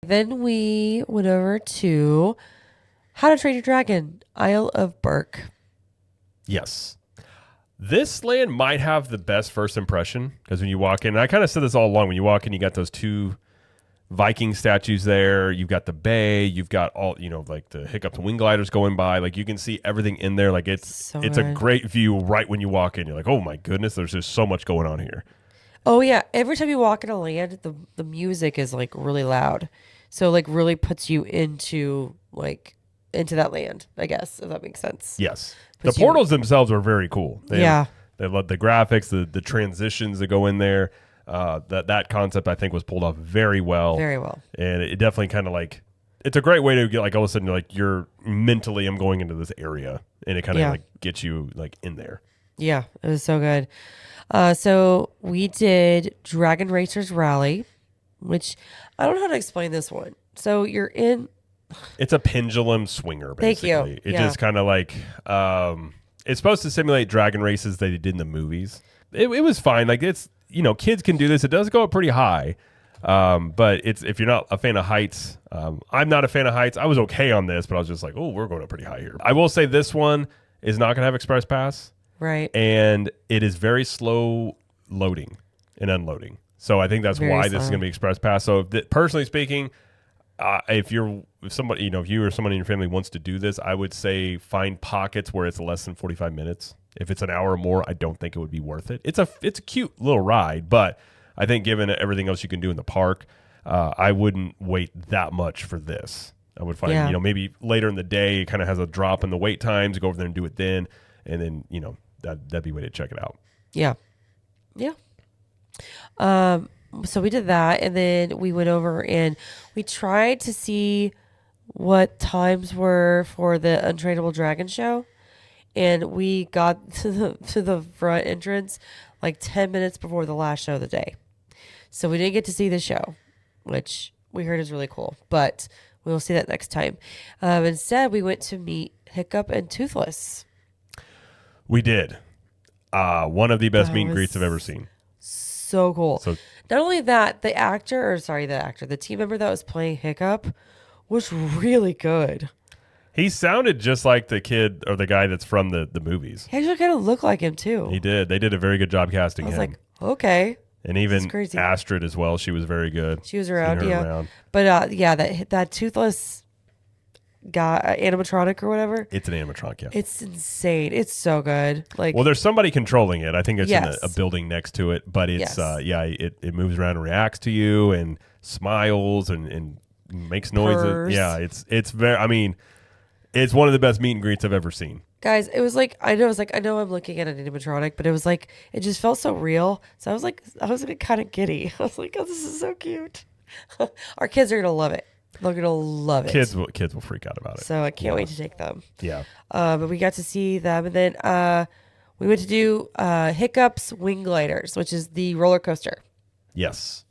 Then we went over to How to Train Your Dragon, Isle of Berk. Yes. This land might have the best first impression because when you walk in, and I kind of said this all along, when you walk in, you got those two Viking statues there. You've got the bay. You've got all, like the hiccups and wing gliders going by. Like you can see everything in there. Like it's a great view right when you walk in. You're like, oh my goodness, there's just so much going on here. Oh yeah, every time you walk in a land, the music is like really loud, so like really puts you into that land. I guess if that makes sense. Yes, the portals themselves are very cool. They love the graphics, the transitions that go in there. That concept I think was pulled off very well. Very well. And it definitely kind of it's a great way to get all of a sudden you're mentally I'm going into this area, and it kind of gets you in there. Yeah, it was so good. So we did Dragon Racers Rally, which I don't know how to explain this one. So you're in. It's a pendulum swinger, basically. Thank you. It just kind of it's supposed to simulate dragon races that they did in the movies. It was fine. It's kids can do this. It does go up pretty high, but if you're not a fan of heights, I'm not a fan of heights. I was okay on this, but I was just like, oh, we're going up pretty high here. I will say this one is not going to have express pass. Right. And it is very slow loading and unloading. So I think that's why this is going to be express pass. So personally speaking, if somebody, if you or someone in your family wants to do this, I would say find pockets where it's less than 45 minutes. If it's an hour or more, I don't think it would be worth it. It's a cute little ride, but I think given everything else you can do in the park, I wouldn't wait that much for this. I would find, maybe later in the day, it kind of has a drop in the wait times. Go over there and do it then. And then, that'd be a way to check it out. Yeah. Yeah. So we did that, and then we went over and we tried to see what times were for the Untrainable Dragon show. And we got to the front entrance 10 minutes before the last show of the day. So we didn't get to see the show, which we heard is really cool, but we will see that next time. Instead, we went to meet Hiccup and Toothless. We did. One of the best meet and greets I've ever seen. So cool. So, not only that, the team member that was playing Hiccup was really good. He sounded just like the kid or the guy that's from the movies. He actually kind of looked like him too. He did. They did a very good job casting him. I was like, okay. And even Astrid as well. She was very good. She was around, yeah. But that Toothless guy, animatronic or whatever. It's an animatronic, yeah. It's insane. It's so good. Well, there's somebody controlling it. I think it's in a building next to it. But it's it moves around and reacts to you and smiles and makes noises. Purrs. Yeah, it's very. I mean, it's one of the best meet and greets I've ever seen. Guys, it was I know I'm looking at an animatronic, but it was it just felt so real. So I was kind of giddy. I was like, oh, this is so cute. Our kids are going to love it. They're going to love it. Kids will freak out about it. So I can't wait to take them. Yeah. But we got to see them. And then we went to do Hiccup's Wing Gliders, which is the roller coaster. Yes.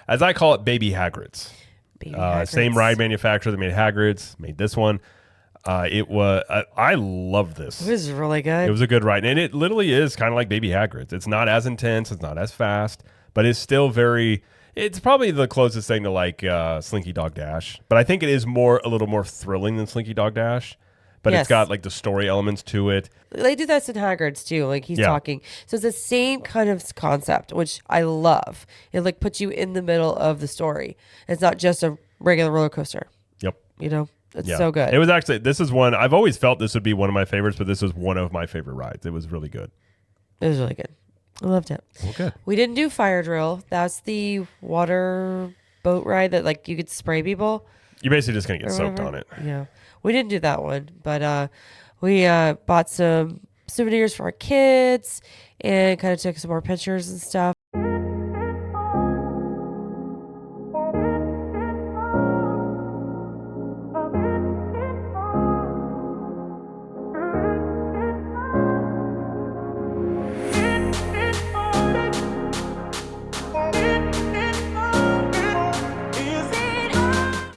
As I call it, Baby Hagrid's. Same ride manufacturer that made Hagrid's, made this one. I love this. It was really good. It was a good ride. And it literally is kind of like Baby Hagrid's. It's not as intense. It's not as fast. But it's still it's probably the closest thing to Slinky Dog Dash. But I think it is a little more thrilling than Slinky Dog Dash. But It's got the story elements to it. They do that in Hagrid's too. He's talking. So it's the same kind of concept, which I love. It puts you in the middle of the story. It's not just a regular roller coaster. Yep. It's so good. It was actually, this is one, I've always felt this would be one of my favorites, but this was one of my favorite rides. It was really good. It was really good. I loved it. Okay. We didn't do fire drill. That's the water boat ride that you could spray people. You're basically just going to get soaked on it. Yeah. We didn't do that one, but we bought some souvenirs for our kids and kind of took some more pictures and stuff.